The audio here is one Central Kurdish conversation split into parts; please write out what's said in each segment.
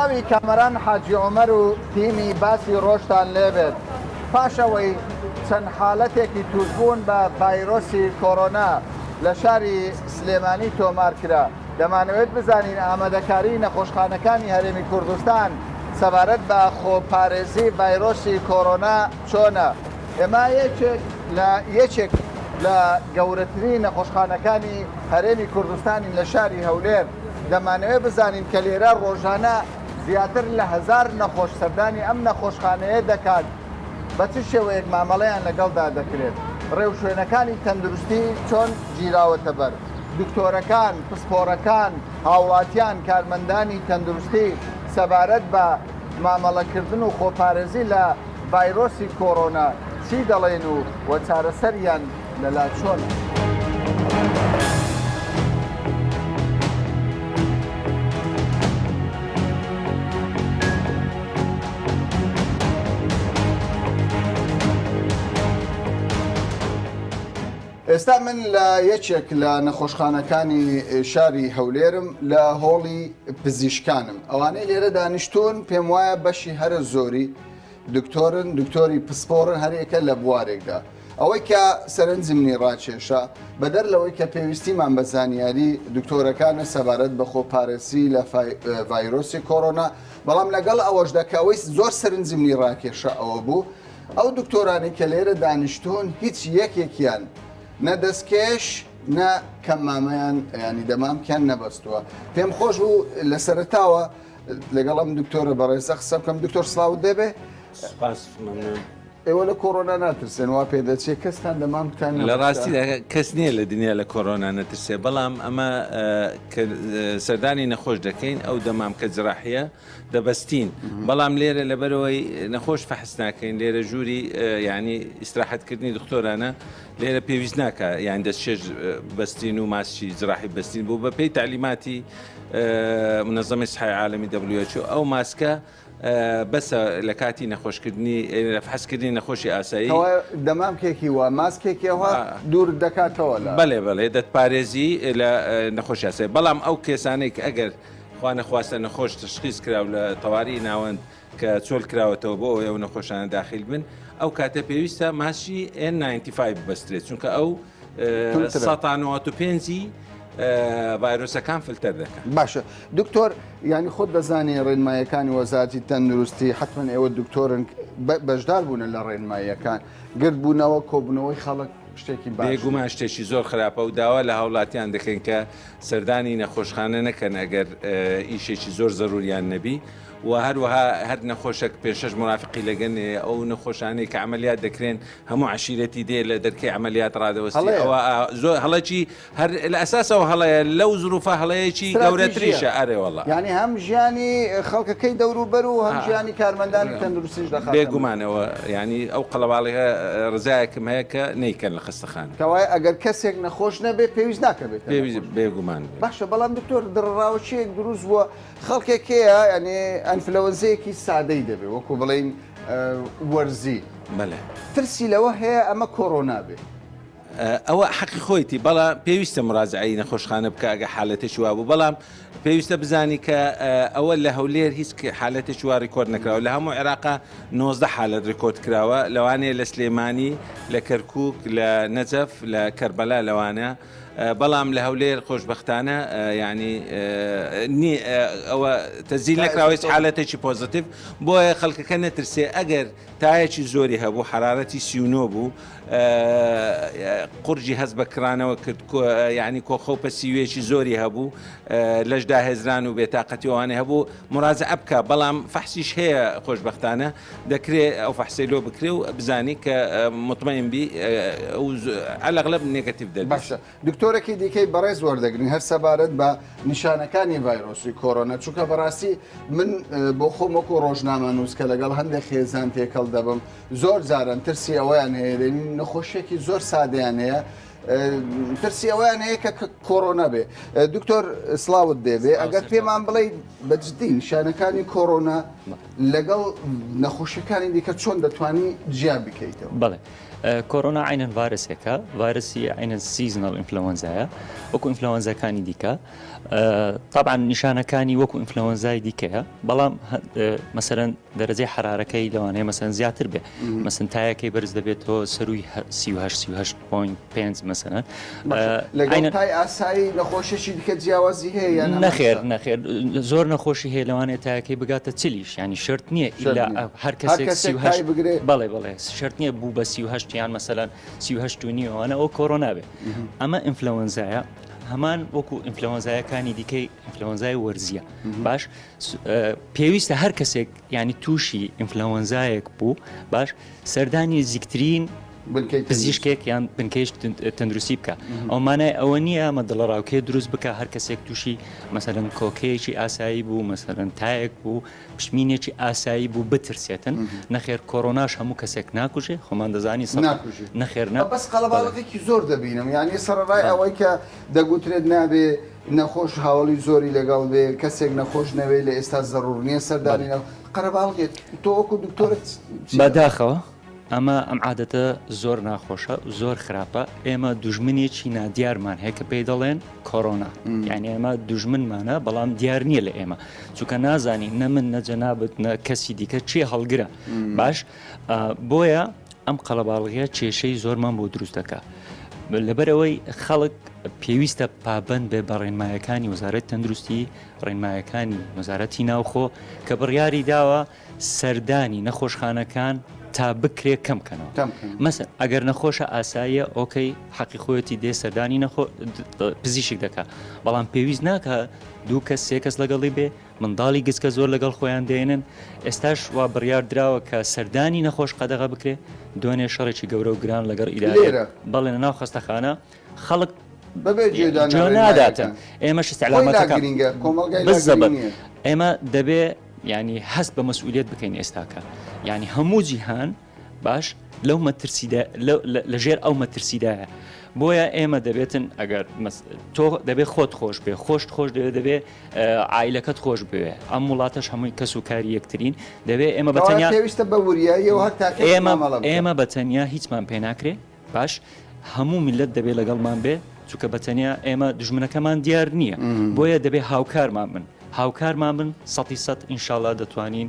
سڵاوی کامەران حاجی عومەر و تیمی باسی ڕۆژتان لێبێت پاشەوەی چەند حاڵەتێکی توشبوون بە ڤایرۆسی کۆڕۆنا لە شاری سلێمانی تۆمار کرا. دەمانەوێت بزانین ئامادەکاری نەخۆشخانەکانی هەرێمی کوردستان سەبارەت بە خۆپارێزی ڤایرۆسی کۆڕۆنا چۆنە. ئێمە یەکێک لە گەورەترین نەخۆشخانەکانی هەرێمی کوردستانی لە شاری هەولێر دەمانەوێت بزانین کە لێرە ڕۆژانە زیاتر لە 1000 نەخۆش سەردانی ئەم نەخۆشخانەیە دەکات. بە چ شێوەیەک مامەڵەیان لەگەڵدا دەکرێت؟ ڕێو شوێنەکانی تەندروستی چۆن گیراوەتە بەر؟ دکتۆرەکان، پسپۆڕەکان، هاوڵاتیان، کارمەندانی تەندروستی سەبارەت بە مامەڵەکردن و خۆپارێزی لە ڤایرۆسی کۆڕۆنا چی دەڵێن و چارەسەریان لەلا چۆن؟ ئێستا من لە یەکێک لە نەخۆشخانەکانی شاری هەولێرم لە هۆڵی پزیشکانم. ئەوانەی لێرە دانیشتون پێم وایە بەشی هەرە زۆری دکتۆرن، دکتۆری پسپۆڕن هەرێکە لە بوارێکدا. ئەوەی کە سەرنجمنی ڕاکێشە بەدەر لەوەی کە پێویستیمان بە زانیاری دکتۆرەکانە سەبارەت بە خۆپارێزی لە ڤایرۆسی کۆڕۆنا، بەڵام لەگەڵ ئەوەش دەکەوەی زۆر سەرنجمنی ڕاکێشە ئەوە بوو ئەو دکتۆرانی کە لێرە دانیشتون هیچ یەکێکیان نە دەستکێش نە کەمامەیان ینی دەمامکیان نەبەستووە. پێم خۆش بوو لە سەرتاوە لەگەڵم دکتۆرە بەڕێزە قسە بکەم. دکتۆر سڵاوت دەبێ؟ ئێوە لە کۆڕۆنا ناترسێن وا پێدەچێت کەستان دەمامتان لە ڕاستیدا کەس نییە لە دنیا لە کۆڕۆنا نەترسێ، بەڵام ئەمە سەردانی نەخۆش دەکەین ئەو دەمام کە جراحیە دەبەستین، بەڵام لێرە لەبەرەوەی نەخۆش فەحس ناکەین، لێرە ژووری ینی ئیستراحەتکردنی دکتۆرانە لێرە پێویست ناکە یان دەستچێژ بەستین و ماسکی جراحی بەستین بوو بە پێی تعلیماتی منەظەمەی سەحای عالەمی WHO. ئەو ماسکە بەسە لە کاتی نەخۆشکردنی حەزکردنی نەخۆشی ئاسایی دەمامکێکی وە ماسکێکیەوە دوور دەکاتەوە لە بەڵێ دەتپارێزی لە نەخۆشی ئاسایی. بەڵام ئەو کێسانەی کە ئەگەر خوا نەخواستە نەخۆش تشخیص کراو لە تەواوی ناوەند کە چۆل کراوەتەوە بۆ ئەو نەخۆشانە داخل بن، ئەو کاتە پێویستە ماسکی N95 بەسترێت، چونکە ئەو 195 ڤایرۆسەکان فلتەر دەکەن. باشە دکتۆر، ینی خۆت دەزانێ ڕێنمایەکانی وەزارەتی تەندروستی حتمەن ئێوە دکتۆرن بەشدار بوون لە ڕێنماییەکان، گرت بوونەوە کۆبوونەوەی خەڵک شتێکی بێگومان شتێکی زۆر خراپە و داوا لە هاوڵاتیان دەکەن کە سەردانی نەخۆشخانە نەکەن ئەگەر ئیشێکی زۆر زەروریان نەبی، و هەروەها هەر نەخۆشک پێشەش مرافقی لەگەن ئەو نەخۆشانەی کە عملیات دەکرێن هەموو عشیرەتی دێ لە دەرکەی عملیات ڕادەوەستی. ئەوە زۆر هەڵەکی هەر لە ئەساسەوە هەڵەیە لەو زروفە هەڵەیەکی گەورەتریشە. ئەرێوەڵە ینی هەم ژیانی خەڵکەکەی دەوروبەر و هەم ژیانی کارمەندانی تەندروستیش دەخات. بێگومانەوە ینی ئەو قەڵەواڵیە ڕزایەکم هەیە کە نەیکەن لە خستەخان. کەوای ئەگەر کەسێک نەخۆش نەبێت پێویست ناکەبێت. بێگومان. باشە، بەڵام دکتۆر دڕاوچەیەک دروست بووە خەڵکێکەیە ینی ئەنفلەوەنزەیەکی سادەی دەبێت وەکو بڵین وەرزی. بەڵێ ترسی لەوە هەیە ئەمە کۆڕۆنا بێت. ئەوە حەقی خۆیتی، بەڵام پێویستە مڕازعی نەخۆشخانە بکە ئەگە حالەتێکی وا بوو، بەڵام پێویستە بزانی کە ئەوە لە هەولێر هیچ حالەتێکی وا ڕیکۆرد نەکراوە. لە هەموو عێراقا 19 حالەت ڕیکۆرد کراوە، لەوانەیە لە سلێمانی، لە کەرکووک، لە نەجەف، لە کەربەلا لەوانە، بەڵام لە هەولێر خۆشبەختانە ینی ئەوە تەزیل نەکراوەی حالەتێکی پۆزتیڤ، بۆیە خەڵکەکە نەترسێ. ئەگەر تایەکی زۆری هەبوو، حرارەتی 39 بوو، قورجی هەست بە کرانەوە کرد، ینی کۆخەوپە سیوێکی زۆری هەبوو، لەشدا هێزران و بێتاقەتیەوانە هەبوو، مڕازعە بکە. بەڵام فەحسیش هەیە خۆشبەختانە، دەکرێت ئەو فەحسەی لۆ بکرێ و بزانی کە مطمئن بی ئەلەغلب نێگەتیڤ دەبێت. باشە دکتۆرێکی دیکەی بەڕێز وەردەگرن هەر سەبارەت بە نیشانەکانی ڤایرۆسی کۆڕۆنا، چونکە بەڕاستی من بۆ خۆم وەکو ڕۆژنامە نووسکە لەگەڵ هەندێک خێزان تێکەڵ دەبم، زۆر جاران ترسی ئەویان هەیە، نەخۆشیێکی زۆر سادەیان هەیە، ترسی ئەویان هەیە کە کۆڕۆنا بێ. دکتۆر سڵاوت دەبێ ئەگەر پێمان بڵێ بەجددی نیشانەکانی کۆڕۆنا لەگەڵ نەخۆشیەکانی دیکە چۆن دەتوانی جیا بکەیتەوە؟ بڵێ کۆرۆنا عینەن ڤایرسێکە ڤایرسی عینە سیزنەڵ ئینفلەوەنزایە وەکو ئینفلەوەنزەکانی دیکە طبعا نیشانەکانی وەکو ئینفلەوەنزای دیکەیە بەڵام مەسەرەن دەرەجەی حرارەکەی لەوانەیە مەسەرەن زیاتر بێ مەسن تایەکەی بەرز دەبێتەوە سەروی 38.5 مەسەرەن لەگەڵ تای ئاسایی نەخۆشیێکی دیکە جیاوازی هەیە نەخێر نەخێر زۆر نەخۆشی هەیە لەوانێت تایەکەی بگاتە چلیش ینی شرت نییە ئیلا هەر کەسێک بەڵێ بڵێ شرت نییە بوو بە 38 یان مەسەلەن 38 نیوانە ئەو کۆرۆنا بێ ئەمە ئینفلەوەنزایە هەمان وەکو ئینفلەوەنزایەکانی دیکەی ئینفلەوەنزای وەرزیە باش پێویستە هەر کەسێک ینی تووشی ئینفلەوەنزایەک بوو باش سەردانی زیکترین پزیشکێک یان بنکەیش تەندروستی بکە ئەومانای ئەوە نییە ئەمە دڵڕاوکێ دروست بکە هەر کەسێک تووشی مەسەرەن کۆکەیەکی ئاسایی بوو مەسەرەن تایەک بوو پشمینێکی ئاسایی بوو بترسێتن نەخێر کۆرۆناش هەموو کەسێک ناکوژێ خۆمان دەزانی نەخێر بەس قەڵەباڵغێکی زۆر دەبینم یعنی سەرڕای ئەوەی کە دەگوترێت نابێ نەخۆش هاوڵی زۆری لەگەڵ بێ کەسێک نەخۆش نەوێت لە ئێستا زەڕور نییە سەردانینە قەرەباڵغێت تۆ وەکو دکتۆرت بەداخەوە ئەمە ئەم عادەتە زۆر ناخۆشە زۆر خراپە ئێمە دوژمنێکی نادیارمان هەیە کە پێی دەڵێن کۆرۆنا یعنی ئێمە دوژمنمانە بەڵام دیار نییە لە ئێمە چونکە نازانی نە من نەجەنابەت نە کەسی دیکە چێ هەڵگرە باش بۆیە ئەم قەڵەباڵغیە کێشەی زۆرمان بۆ دروست دەکات لەبەرەوەی خەڵک پێویستە پابند بێ بە ڕێنمایەکانی وەزارەت تەندروستی ڕێنمایەکانی وەزارەتی ناوخۆ کە بڕیاری داوە سەردانی نەخۆشخانەکان تا بکرێ کەمکەنەوە مەسەر ئەگەر نەخۆشە ئاساییە ئۆکەی حەقی خۆەتی دێ سەردانی پزیشک دەکات بەڵام پێویست ناکە دوو کەس سێ کەس لەگەڵی بێ منداڵی گچکە زۆر لەگەڵ خۆیان دێنن ئێستاش وا بڕیار درراوە کە سەردانی نەخۆش قەدەغا بکرێ دوێنێ شەڕێکی گەورە و گران لەگەر ئیدارە بەڵێ ناو خەستەخانە خەڵک ناداتە ئێمەش استعلامەتەکە ئێمە دەبێ ینی هەست بە مەسئولیت بکەین ئێستاکە ینی هەموو جیهان باش لەو مەترسیدا لەژێر ئەو مەترسیدایە بۆیە ئێمە دەبێتن ئەگەر تۆ دەبێت خۆت خۆش بێ خۆشت خۆش دەبێت عیلەکەت خۆش بوێ ئەم وڵاتەش هەمووی کەس و کاری یەکترین دەبێت ئێمە بەتەنیا پێویستە بە وریاییەوە ئێمە بەتەنیا هیچمان پێ ناکرێ باش هەموو میلەت دەبێت لەگەڵمان بێ چونکە بەتەنیا ئێمە دژمنەکەمان دیار نییە بۆیە دەبێت هاوکارمان من هاوکارمان من 100% ئینشاءڵڵا دەتوانین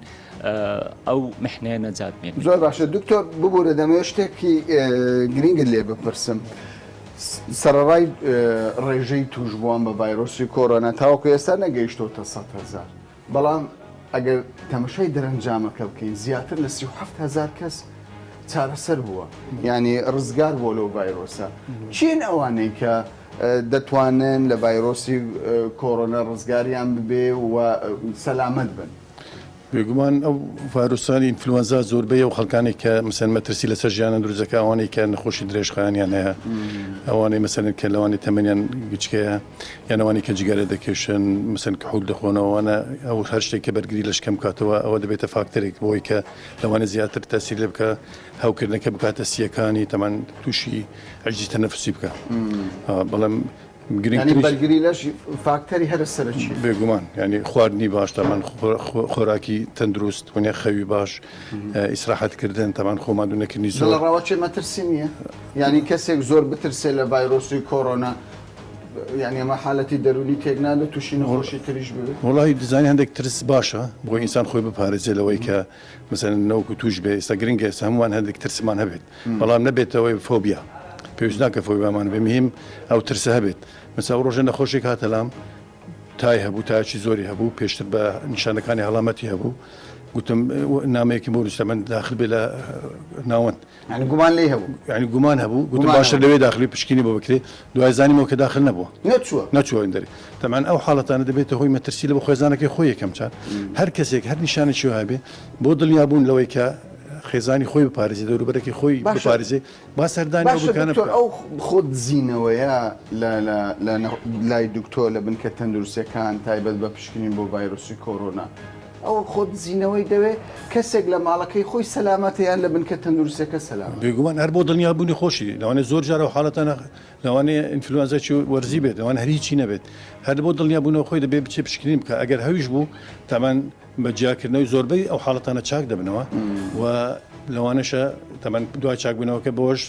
ئەو محنەیە نەجات بێن زۆر باشە دکتۆر ببوورە دەمەوێت شتێکی گرنگت لێ بپرسم سەرڕای ڕێژەی توشبووان بە ڤایرۆسی کۆرۆنا تاوەکو ئێستا نەگەیشتۆتە 100,000 بەڵام ئەگەر تەمەشای دەرەنجامەکە بکەین زیاتر لە 37,000 کەس چارەسەر بووە ینی ڕزگار بۆ لەو ڤایرۆسە چین ئەوانەی کە دەتوانن لە ڤایرۆسی کۆرۆنا ڕزگاریان ببێ و سەلامەت بن بێگومان ئەو ڤایرۆسانی ئینفلوەنزا زۆربەی و خەڵکانی کە مەسەن مەترسی لەسەر ژیانە دروستەکە ئەوانەی کە نەخۆشی درێژخایانیان هەیە ئەوانەی مەسەن کە لەوانی تەمەنیان گچکەیە یانەوانی کە جگەرە دەکێشن مەسەن کە حول دەخۆنەوەوانە ئەو هەر شتێک کە بەرگری لە شکەم کاتەوە ئەوە دەبێتە فاکتەرێک بۆی کە لەوانە زیاتر تەسیر لێ بکە هاوکردنەکە بکاتە سیەکانی تەمان تووشی عەجزی تەنەفوسی بکە بەڵام بەرگری لەش فاکتەری هەرە سەرچی بێگومان ینی خواردنی باش تامان خۆراکی تەندروست وێ خەوی باش ئیسراحەتکردن تامان خۆماندونەکردنی زۆر لە ڕاوەچێ مەترسی نییە ینی کەسێک زۆر بترسێ لە ڤایرۆسی کۆرۆنا یعنی ئەمە حالەتی دەرونی تێکنادە تووشی نەخۆشی تریش بێت وڵی دیزانی هەندێک ترس باشە بۆ ئینسان خۆی بپارێزێ لەوەی کە مەسەن نەوەکو توش بێ ئێستا گرنگە ئێستا هەمووان هەندێک ترسمان هەبێت بەڵام نەبێتەوەی فۆبیا پێویست ناکە فۆبیامان بێ مهم ئەو ترسە هەبێت مثلا ڕۆژە نەخۆشێک هاتەلام تای هەبوو تاچی زۆری هەبوو پێشتر بە نیشانەکانی هەڵامەتی هەبوو گوتم نامەیەکی بۆ من داخل بێ لە ناوەند گومان لێ هەبوو ینی گومان هەبوو گوتم باشە لەوێ داخلی پشکنی بۆ بکرێ دوای زانیمەوە کە داخل نەبووە نەچووە دەری تەمان ئەو حاڵەتانە دەبێتە هۆی مەترسی لە بە خۆێزانەکەی خۆی یەکەم چار هەر کەسێک هەر نیشانێکی هەبێ بۆ دڵنیابوون لەوەی کە خێزانی خۆی بپارێزی دەوروبەرەکی خۆی بپارێزێ با سەردانی بکانە ئەو خۆت زیینەوەیە لای دکتۆر لە بنکە تەندروستیەکان تایبەت بە پشکنین بۆ ڤایرۆسی کۆرۆنا ئەو خۆت زیینەوەی دەوێت کەسێک لە ماڵەکەی خۆی سەلامەتیان لە بنکە تەندروستیەکە سەلام بێگومان هەر بۆ دڵنیابوونی خۆشی لەوانێ زۆر جارە و حاڵەتانە لەوانەیە ئینفلوەنزای وەرزی بێت ئەوان هەریچی نەبێت هەر بۆ دڵنیابوونەوە خۆی دەبێت بچێ پشکنین بکە ئەگەر هەویش بوو تامان بە جیاکردنەوەی زۆربەی ئەو حاڵەتانە چاک دەبنەوە و لەوانەشە تەمەەن دوای چاکبوونەوەکە بۆش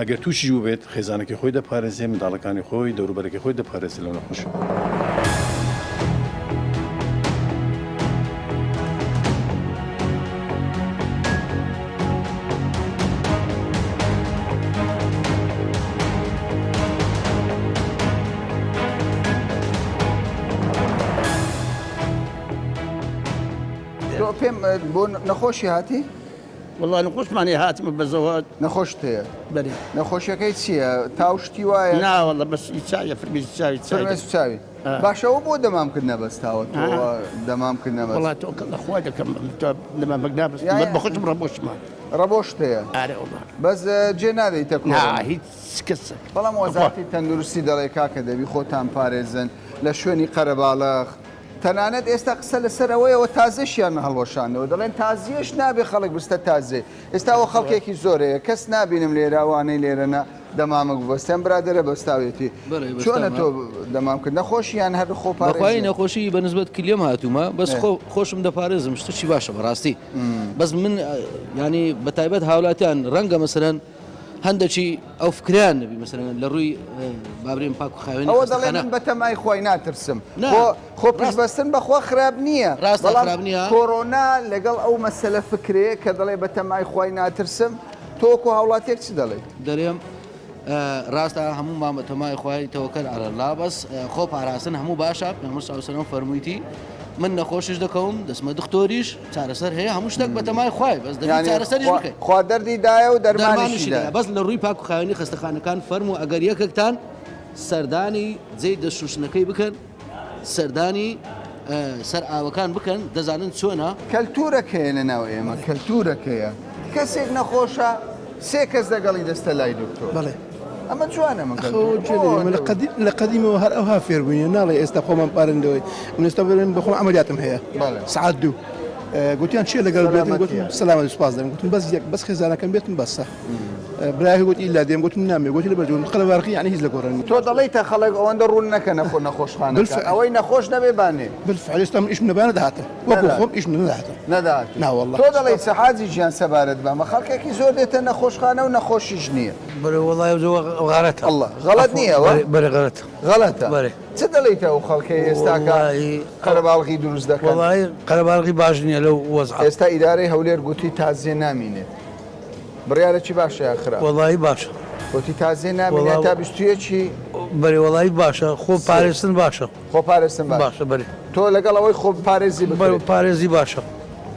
ئەگەر تووشی و بێت خێزانەکە خۆی دەپارێزێ منداڵەکانی خۆی دەوروبەرەکە خۆی دەپارێزی لەو نەخۆش. تۆ پێم بۆ نەخۆشی هاتی؟ والله نخۆشمانی هاتمە بەزەوە نەخۆش تەیە بەری نەخۆشیەکەی چییە؟ تاوشتی وایە؟ ناوەڵە بەس چاویە فرمیز چاوی فرمێس و چاوی باشەوە بۆ دەمامکرد نەبەستاوە تۆ دەمامکرد نەبەست وڵات تۆ لەخوا دەکەم لەمە بەگنابست بەخۆشم ڕەبۆشمان ڕەبۆش تەیە ئارێ وڵات بەس جێ نادەیتە کۆ هیچ کەسە بەڵام وەزارەتی تەندروستی دەڵێ کاکە دەبی خۆتان پارێزن لە شوێنی قەرەباڵغ تەنانەت ئێستا قسە لەسەرەوەیەوە تازەشیان هەڵوەشانەوە دەڵێن تازیەش نابێ خەڵک بستە تازێ ئێستاوە خەڵکێکی زۆرەیە کەس نبینم لێراوانەی لێرەنا دەمامک بەستیان برادرە بەستاوێتی چۆنە تۆ دەمامکرد نەخۆشییان هەر خۆپارێزی نەخۆشی بەنسبەت کلێم هاتوومە بەس خۆشم دەپارێزم شتێکی باشە بەڕاستی بەس من ینی بە تایبەت هاوڵاتیان ڕەنگە مەسەرەن هەندێکی ئەو فکریان نبی مەسەرەن لە ڕووی بابرین پاک و خاوێنی ئەوە دەڵێن من بە تەمای خۆی ناترسم خۆ پشبەستن بەخوا خراپ نییە ڕاست خراپ نییە کۆڕۆنا لەگەڵ ئەو مەسەلە فکرەیە کە دەڵێ بە تەمای خۆی ناترسم تۆکو هاوڵاتێک چ دەڵێت دەرێم ڕاستە هەموو مامەتەمای خۆی تەوەکەل ئارەلا بەس خۆ پاراستن هەموو باشە پێمەسەوسەرم فەرموویتی من نەخۆشیش دەکەم دەسمە دکتۆریش چارەسەر هەیە هەموو شتێک بە تەمای خۆی بەس چارەسەریش بکەیت خوا دەردی دایە و دەرمانیشیدا بەس لە ڕووی پاک و خاوێنی خستەخانەکان فەرمو ئەگەر یەکێکتان سەردانی جێی دەشوشنەکەی بکەن سەردانی سەر ئاوەکان بکەن دەزانن چۆنە کەلتورەکەیە لە ناو ئێمە کەلتورەکەیە کەسێک نەخۆشە سێ کەس دەگەڵی دەستە لای دکتۆر بەڵێ ئەمە جوانە لە قەدیمەوە هەر ئەوها فێربووین ناڵێ ئێستا خۆمان پارندەوەی منستا بڵێن بەخۆم ئەمەلیاتم هەیە سعات دوو گوتیان چیە لەگەڵ بێتن سەلامەت سوپاس دەم گوتم بەس خێزانەکەم بێتم بەسە برای گوتی ئیلا دێم گوتم نامێ گوتی لە بەرجون قەلەبارقی یعنی هیچ لە گۆڕانی تۆ دەڵێیتە خەڵک ئەوەندە ڕوون نەکە نەخۆشخانە ئەوەی نەخۆش نەبێ بانێ بالفعل ئێستا من ئیشم نەبانە داهاتم وەکو خۆم ئیشم نەداهاتم نەدات ناوەڵڵا تۆ دەڵێیت سەحاجی ژیان سەبارەت بامە خەڵکێکی زۆر دێتە نەخۆشخانە و نەخۆشیش نییە بەرە وڵای غارەتە الله غەڵەت نییە بەرە غەڵەتە غەڵەتە چ دەڵێیتە ئەو خەڵکەی ئێستاکە قەرەباڵغی دروست دەکەن وڵای قەرەباڵغی باش نییە لەو وەزع ئێستا ئیدارەی هەولێر گوتی تازیە نامینێت بڕیارەکی باشە خراپ وڵایی باشە گوتی تازیە نامینێت تا بیستویەکی بەرێ وڵایی باشە خۆ پارێزن باشە خۆ پارێزن باشە بەرێ تۆ لەگەڵ ئەوەی خۆ پارێزی بکەیت پارێزی باشە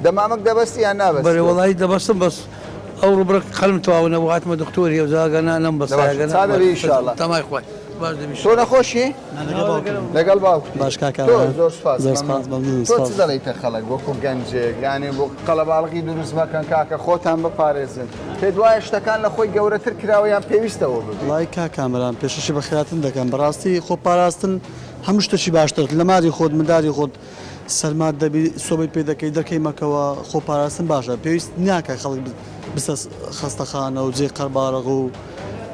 دەمامک دەبەستی یان نابەست بەرێ وڵایی دەبەستم بەس ئەو ڕوبرە قەلم تەواو نەبوواتمە دکتۆری هێوزاگەنا نەم بەسایگەنا تەمای خوای تۆ نەخۆشی لەگەڵ باوکتی باش کاکە زۆر سپاس تۆ چ دەڵێیتە خەڵک وەکو گەنجێک یانێ بۆ قەلەباڵغی دروست مەکەن کاکە خۆتان بپارێزن پێت وایە شتەکان لە خۆی گەورەتر کراوەیان پێویستەوە ببێت وڵای کاکامەران پێشەشی بەخیراتن دەکەم بەڕاستی خۆ پاراستن هەموو شتێکی باشتر لە مادی خۆت منداری خۆت سەرمات دەبی سۆبەی پێ دەکەی دەکەی مەکەوە خۆ پاراستن باشە پێویست ناکە خەڵک بسە خەستەخانە و جێ قەرباڵغ و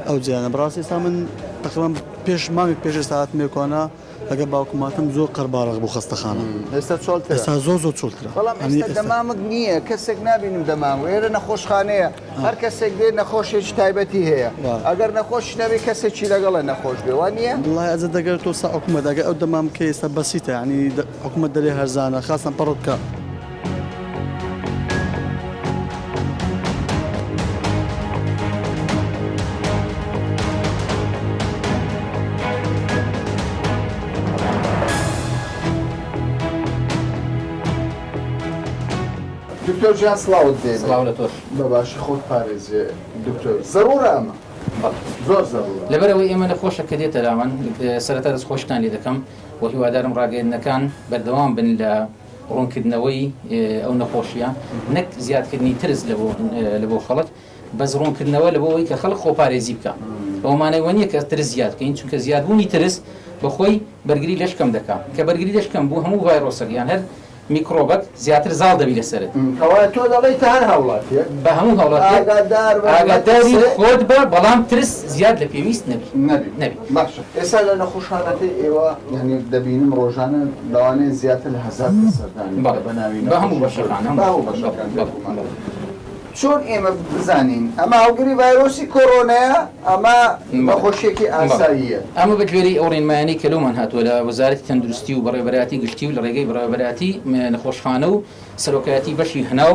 ئەو جیانە بەڕاستی ئێستا من تقریبان پێش مانگێک پێش ساعت مێکۆنا لەگە باوکماتم زۆر قەرباڵغ بوو خەستەخانە ئێستا چۆڵترە ئێستا زۆر چۆڵترە بەڵام ئێستا دەمامک نییە کەسێک نبینم دەمام وێرە نەخۆشخانەیە هەر کەسێک دێ نەخۆشێکی تایبەتی هەیە ئەگەر نەخۆش نەبێ کەسێکی لەگەڵە نەخۆش بێ وان نییە وڵای ئەزە دەگەر تۆ سا حکومەت ئەگە ئەو دەمام کە ئێستا بەسیتە ینی حکومەت دەرێ هەرزانە خاستن پەڕۆکە دکتۆر جیان سڵاوت دێ سڵاو لە تۆش بەباشی خۆت پارێزیێ دکتۆر زەرورە ئەمە زۆر زەرورە لەبەرەوەی ئێمە نەخۆشە کە دێتە لامان سەرەتا دەست خۆشتان لێ دەکەم و هیوادارم ڕاگەیەندنەکان بەردەوام بن لە ڕوونکردنەوەی ئەو نەخۆشیە نەک زیادکردنی ترس لە بۆ خەڵک بەس ڕوونکردنەوە لە بۆەوەی کە خەڵک خۆپارێزی بکە ئەومانەوە نییە کە ترس زیاد بکەین چونکە زیادبوونی ترس بەخۆی بەرگری لەشکەم دەکات کە بەرگری لەشکەم بوو هەموو ڤایرۆسەک یان هەر میکرۆبەت زیاتر زاڵ دەبی لەسەرت کەوایە تۆ دەڵێیت هەر هاوڵاتیە بە هەموو هەوڵات ئاگاداری خۆت بە بەڵام ترس زیاد لە پێویست نەبی باشە ئێستا لە نەخۆشخانەکەی ئێوە یعنی دەبینم ڕۆژانە لەوانەیە زیاتر لە 1000 سەردانی بە هەموو بەشەکان چۆن ئێمە بزانین ئەمە هەڵگری ڤایرۆسی کۆرۆنایە ئەمە نەخۆشیێکی ئاساییە ئەمە بە گوێرەی ئەو ڕێنمایانەی کە لەومان هاتووە لە وەزارەتی تەندروستی و بەڕێوەبەراتی گشتی و لە ڕێگەی بەڕێوەبەراتی نەخۆشخانە و سەرۆکایەتی بەشی هەناو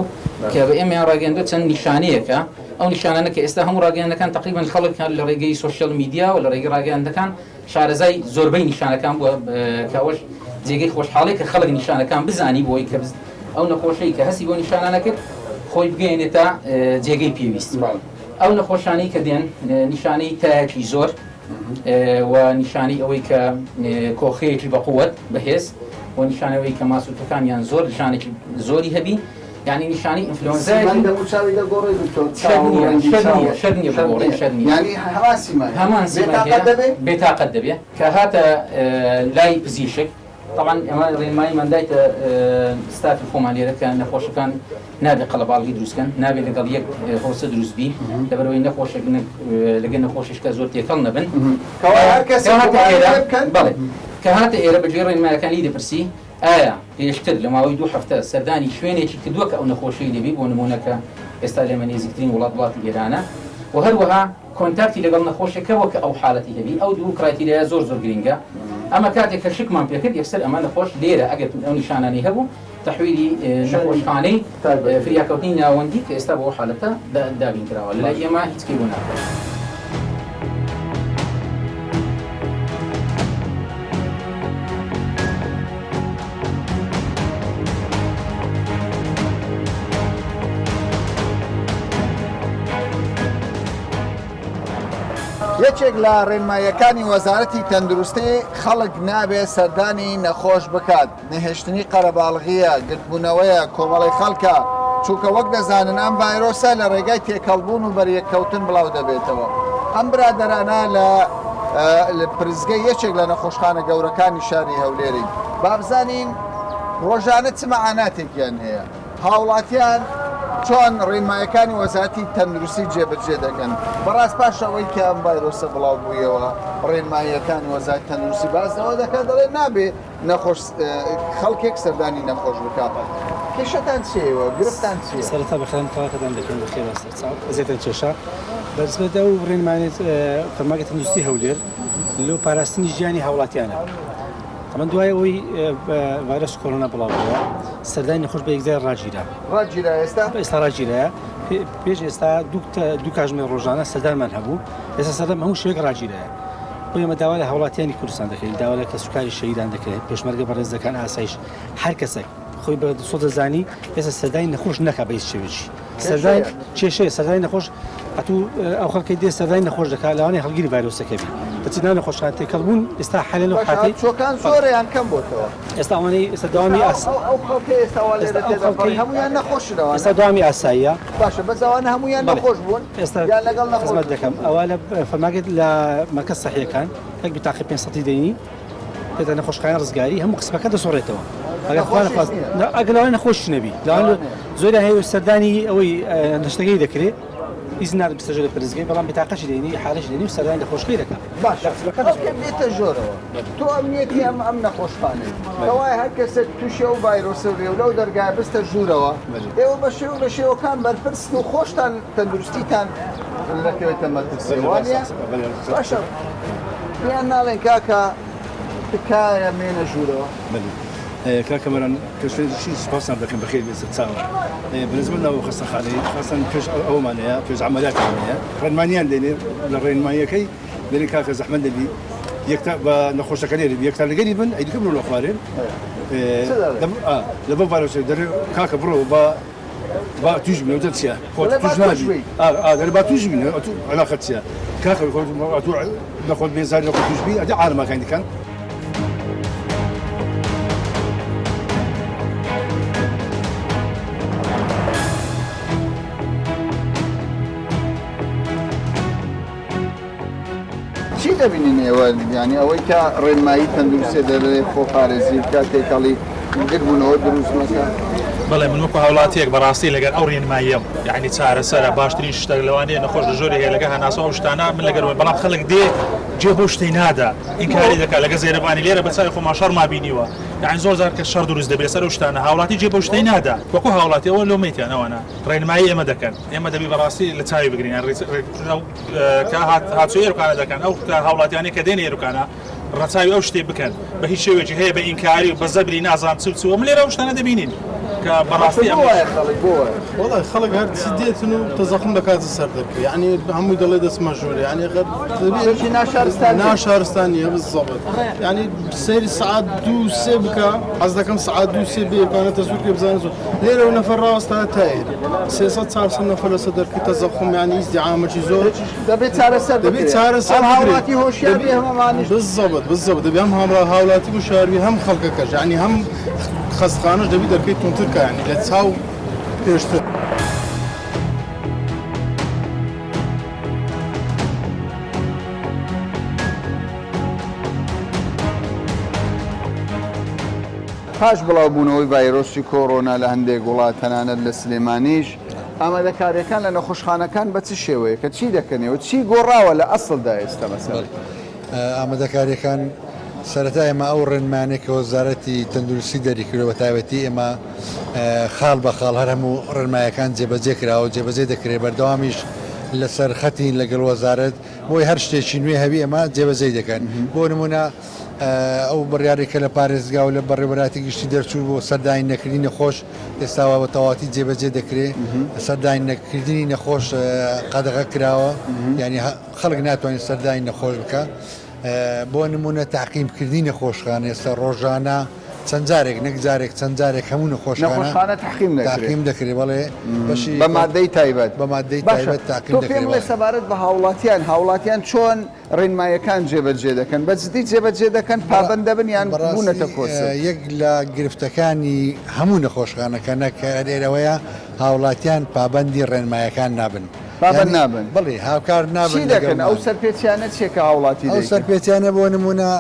کە بە ئێمەیان ڕاگەاندوە چەند نیشانەیەکە ئەو نیشانانە کە ئێستا هەموو ڕاگەاندەکان تقریبان خەڵک لە ڕێگەی سۆشیال میدیا و لە ڕێگەی ڕاگەاندەکان شارەزای زۆربەی نیشانەکان بووە کەەوەش جێگەی خۆشحاڵی کە خەڵک نیشانەکان بزانی بۆی کە ئەو نەخۆشەی کە هەستی بۆ نیشانانە کرد خۆی بگەێنێتە جێگەی پێویست ئەو نەخۆشانەی کە دێن نیشانەی تایەکی زۆر و نیشانی ئەوەی کە کۆخەیەکی بەقووەت بەهێز و نیشانەوەی کە ماسوولەکانیان زۆر نیشانێکی زۆری هەبی یعنی نیشانی ئینفلۆنزای بێتاقەت دەبێت کە هاتە لای پزیشک طبعا ئەمە ڕێنمایی مندایتە ستافی خۆمان لێرە کە نەخۆشەکان نابێت قەڵەباڵغی دروستکەن نابێت لەگەڵ یەک هۆسە دروستبی لەبەرەوەی نەخۆشێک لەگەن نەخۆشیشکە زۆر تێکەڵ نەبن کە هاتە ئێرە بەجێ ڕێنمایەکانی دەپرسی ئایا پێشتر لە ماوەی 2 هەفتە سەردانی شوێنێکی کردووە کە ئەو نەخۆشی دەبی بۆ نمونونەکە ئێستا لێمە نێزیکترین وڵاتی ئێرانە و هەروەها کۆنتاکتی لەگەڵ نەخۆشەکە کە ئەو حالەتی هەبی ئەو دوو کرایتیریا زۆر گرنگە ئەمە کاتێک کە شکمان پێکرد یەکسەر ئەمە نەخۆش لێرە ئەگەر ئەو نیشانانی هەبوو تەحویلی نەخۆشخانەی فریاکەوتنی ناوەندی کە ئێستا بۆ حالەتە دابین کراوە لە ئێمە هیچکی بوو ناکات. یەکێک لە ڕێنمایەکانی وەزارەتی تەندروستی خەڵک نابێت سەردانی نەخۆش بکات نەهێشتنی قەرەباڵغیە گرتبوونەوەیە کۆمەڵی خەڵکە چونکە وەک دەزانن ئەم ڤایرۆسە لە ڕێگای تێکەڵبوون و بەریەککەوتن بڵاو دەبێتەوە ئەم برادەرانە لە پرزگای یەکێک لە نەخۆشخانە گەورەکانی شاری هەولێری بابزانین ڕۆژانە چ مەعاناتێکیان هەیە هاوڵاتیان چۆن ڕێنمایەکانی وەزارەتی تەندروستی جێبەجێ دەکەن بەڕاست پاش ئەوەی کە ئەم ڤایرۆسە بڵاو بوویەوە ڕێنمایەکانی وەزارەتی تەندروستی بازەوە دەکات دەڵێ نابێ نەخۆش خەڵکێک سەردانی نەخۆش بکات کێشەتان چیەوە گرفتان چیە؟ سەرەتا بەخێرم کاکەتان دەکەن بەخێر بەسەر ئەزێتە کێشە بەنسبەت ئەو ڕێنمایەت فەرمانگە تەندروستی هەولێر لەو پاراستنی ژیانی هاوڵاتیانە ئەمە دوای ئەوەی ڤایرۆس کۆرۆنا بڵاوبووە سەردانی نەخۆش بە یەکجار ڕاگیرا ئێستا ڕاگیرەیە پێش ئێستا دوو کاتژمێر ڕۆژانە سەردانمان هەبوو ئێستا سەردان هەموو شوێک ڕاگیرەیە بۆ ئێمە داوا لە هاوڵاتیانی کوردستان دەکەین داوا لە کەسوکاری شەهیدان دەکرێت پێشمەرگە بەڕێزەکان ئاسایش هەر کەسێک خۆی بە سۆ دەزانی ئێستا سەردانی نەخۆش نەکا بە هیچ شێوێکی سەردانی کێشەیە سەردانی نەخۆش ئەتوو ئەو خەڵکی دێ سەردانی نەخۆش دەکات لەوانەیە هەڵگیری ڤایرۆسەکە بی بەچی ناو نەخۆشخانە تێکەڵبوون ئێستا حالە لەو حاتی چۆکان زۆریان کەم بۆتەوە ئێستا ئەوانەی ئێستا داوامی هەمویان نەخۆشەوە ئێستا داوامی ئاساییە باشە بەزەوانە هەمویان نەخۆش بوون ئێستا لەگەڵ خزمەت دەکەم ئەوە لە فەرماگەت لە مەرکەز سەحیەکان یەک بتاقی 500 دەینی پێدا نەخۆشخانە ڕزگاری هەموو قسمەکە دەسۆڕێتەوە ئەگەڵەوە نەخۆش نەبی زۆر هەیە سەردانی ئەوەی نەشتەکەی دەکرێت ئیزنار بستەژە لە پرزگای بەڵام بتاقەشی دێنی حالەش دێنی و سەردانی نەخۆشخی دەکات بێتە ژۆرەوە تۆ ئەمنیەتی ئەم نەخۆشخانەی کەوای هەر کەسێک تووشە و ڤایرۆسە و لەو دەرگای بستە ژوورەوە ئێوە بە شێو لە شێوەکان بەرپرسن و خۆشتان تەندروستیتان نەکەوێتە مەترسیوانە باشە پێیان ناڵێن کاکە تکایە مێنە ژوورەوە کاکەمەران پێشی سپاسان دەکەم بەخێر بێت چاوە بنسبت ناو خەستەخانەی خاستن پێش ئەومانەیە پێش عملیاتمانەیە ڕێنمانیان دێنێ لە ڕێنماییەکەی دێنێ کاکە زەحمەت دەبی یەکتا بە نەخۆشەکانی دەبی یەکتا لەگەری بن ئەیدەکە بڕۆ لە خوارێن لە بە ڤایرۆسە دەرێ کاکە بڕۆ با توش بینە وتە چییە توش نابی دەرێ با توش بینە علاقەت چییە کاکە نەخۆت بێزاری نەخۆت توش بی ئەدە عالمەکان دەکەن چی دەبینین ئێوە ینی ئەوەی کە ڕێنمایی تەندروستی دەبێت خۆپارێزی بکات تێکەڵی گربوونەوە دروست مەکە بەڵێ من وەکو هاوڵاتیەک بەڕاستی لەگەر ئەو ڕێنماییەم یعنی چارەسەرە باشترین شتە لەوانەیە نەخۆش لە زۆری هەیە لەگە هەناسە ئەو شتانە من لەگەر بەڵام خەڵک دێ جێ بۆ شتەی نادا ئینکاری دەکات لەگە زێرەبانی لێرە بەچای خۆمان شەڕ مابینیوە یعنی زۆر جار کە شەڕ دروست دەبێت سەر ئەو شتانە هاوڵاتی جێ بۆ شتەی نادا وەکو هاوڵاتی ئەوە لۆمەیتیان ئەوانە ڕێنمایی ئێمە دەکەن ئێمە دەبی بەڕاستی لە چاوی بگرین کە هاتووی ئێرکانە دەکەن ئەو هاوڵاتیانی کە دێنە ئێرکانە ڕەچاوی ئەو شتێ بکەن بە هیچ شێوێکی هەیە بە ئینکاری و بە زەبری نازان چوە من لێرە ئەو شتانە دەبینین کە بەڕاستی وڵای خەڵک هەر چی دێتن و تەزەخم دەکاتە سەر دەکە یعنی هەمووی دەڵێ دەستمە ژۆرە یعنی ناشارستانیە بزەبێت یعنی سەیری سعات 2 بکە حەز دەکەم سعات 2 بێکانە تەزوور پێ بزانێت لێرە و نەفەر ڕاستە تایر 300 نەفەر لەسە دەرکی تەزەخم یعنی ئیزدیعامەکی زۆر دەبێت چارەسەر هاوڵاتی هۆشیاری هەمەمانیش بالضبط دەبێ هەم هاوڵاتی و شاروی هەم خەڵکەکەش یعنی هەم خەستخانەش دەبی دەرکەی تونترکە یعنی لە چاو پێشتر پاش بڵاوبوونەوەی ڤایرۆسی کۆڕۆنا لە هەندێک وڵات تەنانەت لە سلێمانیش ئامادەکاریەکان لە نەخۆشخانەکان بە چ شێوەیە کە چی دەکەنەوە چی گۆڕاوە لە ئەسڵدا ئێستا مەسەڵ ئامادەکاریەکان سەرەتا ئێمە ئەو ڕێنمانێک کە وەزارەتی تەندروستی دەریکردەوە بە تایبەتی ئێمە خاڵ بە خاڵ هەر هەموو ڕێنمایەکان جێبەجێ کراوە جێبەجێ دەکرێت بەردەوامیش لەسەر خەتین لەگەڵ وەزارەت بۆی هەر شتێکی نوێ هەبی ئەمە جێبەجێ دەکەن بۆ نمونە ئەو بڕیارێکە لە پارێزگا و لە بەڕێوەبەراتی گشتی دەرچوو بۆ سەردانی نەکردنی نەخۆش ئێستاوە بە تەواتی جێبەجێ دەکرێت سەردانی نەکردنی نەخۆش قەدەغە کراوە یعنی خەڵک ناتوانێت سەردانی نەخۆش بکە بۆ نمونە تاقیمکردنی نەخۆشخانە ئێستا ڕۆژانە چەند جارێک نەک جارێک چەند جارێک هەموو نەخۆشخانە تاقیم دەکرێت بەڵێ بەشی بە مادەی تایبەت بە مادەی تایبەت تاقیم دەکرێت لە سەبارەت بە هاوڵاتیان چۆن ڕێنمایەکان جێبەجێ دەکەن بەجددی جێبەجێ دەکەن پابەند دەبن یان بوونەتە کۆسە یەک لە گرفتەکانی هەموو نەخۆشخانەکەنە کە ئێرەوەیە هاوڵاتیان پابەندی ڕێنمایەکان نابن نابن بڵێ هاوکار نابن دەکەن ئەو سەرپێچیانە چێکە هاوڵاتی ئەو سەرپێچیانە بۆ نمونە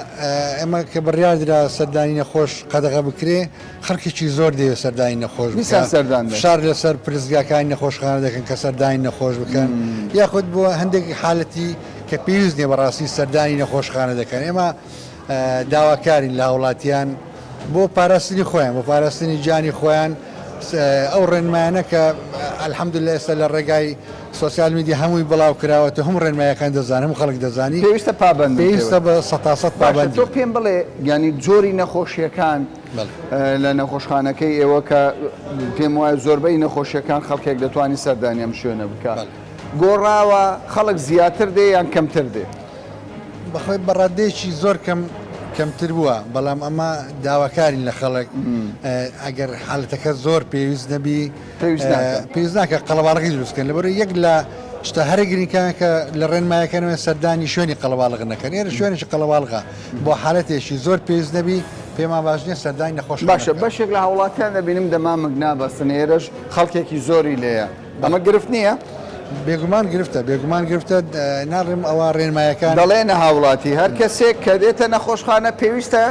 ئێمە کە بڕیاردرا سەردانی نەخۆش قەدەغە بکرێ خەڵکێکی زۆر دەوێت سەردانی نەخۆش شار لەسەر پرزگاکانی نەخۆشخانە دەکەن کە سەردانی نەخۆش بکەن یاخود بۆ هەندێک حالەتی کە پێویست نیە بەڕاستی سەردانی نەخۆشخانە دەکەن ئێمە داواکارین لە هاوڵاتیان بۆ پاراستنی خۆیان بۆ پاراستنی جانی خۆیان ئەو ڕێنمایانە کە ئەلحەمدولillah ئێستا لە ڕێگای سوسیال میدیا هەمووی بڵاو کراوەتە هەموو ڕێنمایەکان دەزانم هەموو خەڵک دەزانی پێویستە پابەند پێویستە بە 100% پابەند تۆ پێم بڵێ ینی جۆری نەخۆشیەکان لە نەخۆشخانەکەی ئێوە کە پێم وایە زۆربەی نەخۆشیەکان خەڵکێک دەتوانانی سەردانی ئەم شوێنە بکات گۆڕاوە خەڵک زیاتر دێ یان کەمتر دێ بەخۆی بەڕادێکی زۆر کەمتر بووە بەڵام ئەمە داواکارین لە خەڵک ئەگەر حالەتەکە زۆر پێویست نەبی پێویست ناکە قەڵەباڵغی دروستکەن لەبەر یەک لە شتە هەرە گرینکان کە لە ڕێنمایەکانەوە سەردانی شوێنی قەڵەباڵغ نەکەن ئێرە شوێنێکی قەڵەباڵغا بۆ حالەتێکی زۆر پێویست نەبی پێمان باش نییە سەردانی نەخۆش باشە بەشێک لە هاوڵاتیان دەبینم دەمامک نابەستن ئێرەش خەڵکێکی زۆری لێیە ئەمە گرفت نییە؟ بێگومان گرفتە ناڕێم ئەوە ڕێنمایەکان دەڵێنە هاوڵاتی هەر کەسێک کە دێتە نەخۆشخانە پێویستە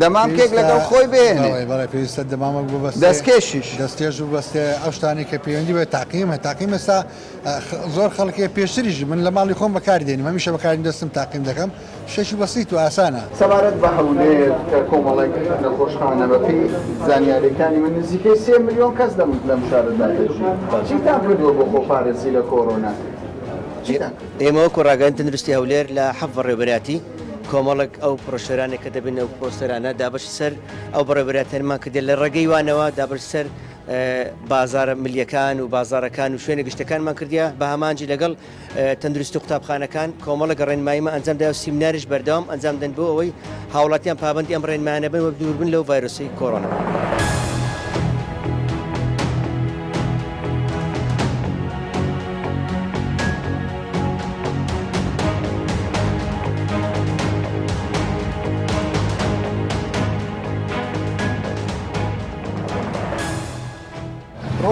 دەمامکێک لەگەڵ خۆی بێنێ بەڵێ پێویستە دەمامەک ببەستێ دەستکێشیش دەستێژ و بەستێ ئەو شتانی کە پەیوەندی بە تاقیم ئێستا زۆر خەڵکی پێشتریش من لە ماڵی خۆم بەکاری دێنم هەمیشە بەکاری دەستم تاقیم دەکەم شەشی بەسیت و ئاسانە سەبارەت بە هەولێر کە کۆمەڵێک نەخۆشخانە بەپی زانیاریەکانی من نزیکەی 3 ملیۆن کەس لەم شارەدا دەژی چیتان کردووە بۆ خۆپارێزی لە کۆڕۆنا ئێمە وەکو ڕاگەن تەندروستی هەولێر لە حەفە ڕێبەراتی کۆمەڵک ئەو پرۆشەرانێک کە دەبن ئەو پۆستەرانە دابش سەر ئەو بەڕێبەراتەنمان کردێ لە ڕێگەی وانەوە دابش سەر بازارە ملیەکان و بازارەکان و شوێنە گشتەکانمان کردیا بە هەمانجی لەگەڵ تەندروستی و قوتابخانەکان کۆمەڵک ڕێنماییمە ئەنجامدا و سیمیناریش بەردەوام ئەنجام دەن بۆ ئەوەی هاوڵاتیان پابەندی ئەم ڕێنمایانە بن و دووربن لەو ڤایرۆسی کۆڕۆنا.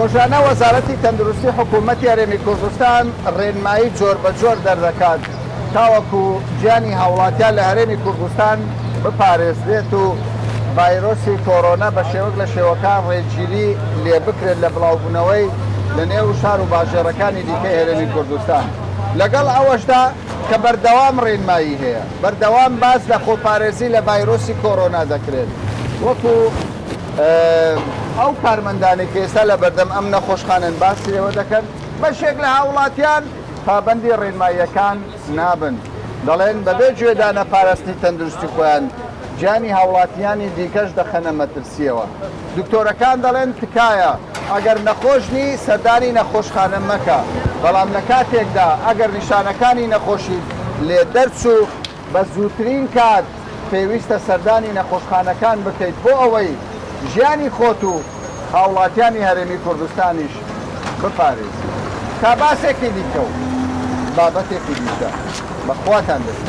ڕۆژانە وەزارەتی تەندروستی حکوومەتی هەرێمی کوردستان ڕێنمایی جۆر بە جۆر دەردەکات تاوەکو گیانی هاوڵاتیان لە هەرێمی کوردستان بپارێزرێت و ڤایرۆسی کۆرۆنا بە شێوەک لە شێوەکان ڕێگیری لێ بکرێت لە بڵاوبوونەوەی لە نێو شار و باژێڕەکانی دیکەی هەرێمی کوردستان لەگەڵ ئەوەشدا کە بەردەوام ڕێنمایی هەیە بەردەوام باس لە خۆپارێزی لە ڤایرۆسی کۆرۆنا دەکرێت وەکو ئەو کارمەندانی کە ئێستا لە بەردەم ئەم نەخۆشخانن باسی ئێوە دەکەن بەشێک لە هاوڵاتیان پابەندی ڕێنماییەکان نابن دەڵێن بەبێ گوێدانە پاراستنی تەندروستی خۆیان گیانی هاوڵاتیانی دیکەش دەخەنە مەترسیەوە دکتۆرەکان دەڵێن تکایە ئەگەر نەخۆشنی سەردانی نەخۆشخانە مەکە بەڵام لە کاتێکدا ئەگەر نیشانەکانی نەخۆشی لێ دەرچوو بە زووترین کات پێویستە سەردانی نەخۆشخانەکان بکەیت بۆ ئەوەی ژیانی خۆت و هاوڵاتیانی هەرێمی کوردستانیش بپارێزی تا باسێکی دیکە و بابەتێکی دیکە بەخواتان دەست